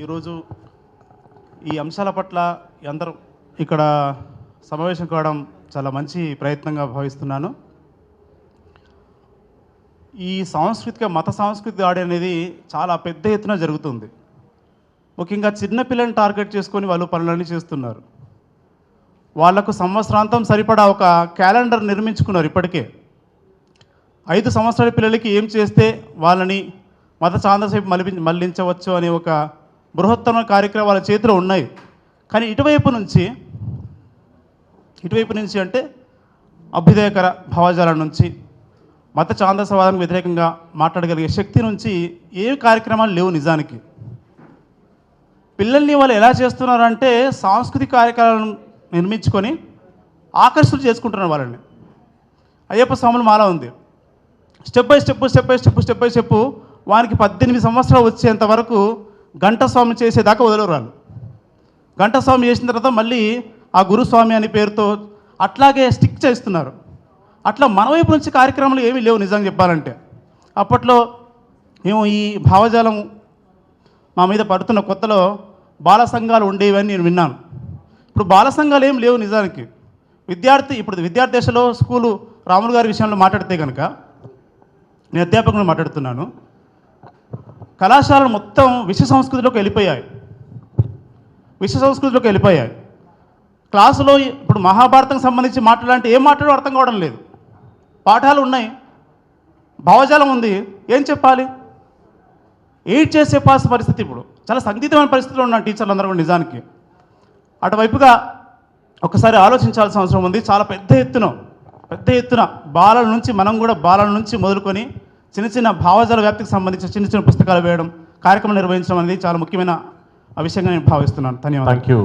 ఈరోజు ఈ అంశాల పట్ల అందరూ ఇక్కడ సమావేశం కావడం చాలా మంచి ప్రయత్నంగా భావిస్తున్నాను. ఈ మత సాంస్కృతిక దాడి అనేది చాలా పెద్ద ఎత్తున జరుగుతుంది. ముఖ్యంగా చిన్నపిల్లల్ని టార్గెట్ చేసుకొని వాళ్ళు పనులన్నీ చేస్తున్నారు. వాళ్లకు సంవత్సరాంతం సరిపడా ఒక క్యాలెండర్ నిర్మించుకున్నారు. ఇప్పటికే 5 సంవత్సరాల పిల్లలకి ఏం చేస్తే వాళ్ళని మత ఛాందసైపు మళ్లించవచ్చు అనే ఒక బృహత్తర కార్యక్రమాలు వాళ్ళ చేతిలో ఉన్నాయి. కానీ ఇటువైపు నుంచి అంటే అభ్యుదయకర భావజాలం నుంచి మత ఛాందసవాదానికి వ్యతిరేకంగా మాట్లాడగలిగే శక్తి నుంచి ఏ కార్యక్రమాలు లేవు. నిజానికి పిల్లల్ని వాళ్ళు ఎలా చేస్తున్నారంటే సాంస్కృతిక కార్యక్రమాలను నిర్మించుకొని ఆకర్షణ చేసుకుంటున్నారు. వాళ్ళని అయ్యప్ప స్వాముల మాల ఉంది, స్టెప్ బై స్టెప్ వానికి 18 సంవత్సరాలు వచ్చేంత వరకు గంటస్వామి చేసేదాకా వదలరు వాళ్ళు. గంటస్వామి చేసిన తర్వాత మళ్ళీ ఆ గురుస్వామి అనే పేరుతో అట్లాగే స్టిక్ చేస్తున్నారు. అట్లా మన వైపు నుంచి కార్యక్రమాలు ఏమీ లేవు. నిజంగా చెప్పాలంటే అప్పట్లో మేము ఈ భావజాలం మా మీద పడుతున్న కొత్తలో బాల సంఘాలు ఉండేవని నేను విన్నాను. ఇప్పుడు బాల సంఘాలు ఏం లేవు. నిజానికి ఇప్పుడు విద్యార్థి దశలో స్కూలు రాములు గారి విషయంలో మాట్లాడితే కనుక, నేను అధ్యాపకులను మాట్లాడుతున్నాను, కళాశాలలు మొత్తం విశ్వ సంస్కృతిలోకి వెళ్ళిపోయాయి. క్లాసులో ఇప్పుడు మహాభారతం సంబంధించి మాట్లాడాలంటే ఏం మాట్లాడో అర్థం కావడం లేదు. పాఠాలు ఉన్నాయి, భావజాలం ఉంది, ఏం చెప్పాలి? ఎయిడ్ చేసి చెప్పాల్సిన పరిస్థితి. ఇప్పుడు చాలా సంగీతమైన పరిస్థితిలో ఉన్నాను టీచర్లు అందరూ కూడా. నిజానికి అటువైపుగా ఒకసారి ఆలోచించాల్సిన అవసరం ఉంది. చాలా పెద్ద ఎత్తున బాలల నుంచి మొదలుకొని చిన్న భావజాల వ్యాప్తికి సంబంధించిన చిన్న పుస్తకాలు వేయడం, కార్యక్రమం నిర్వహించడం అనేది చాలా ముఖ్యమైన విషయంగా నేను భావిస్తున్నాను. ధన్యవాదాలు. Thank you.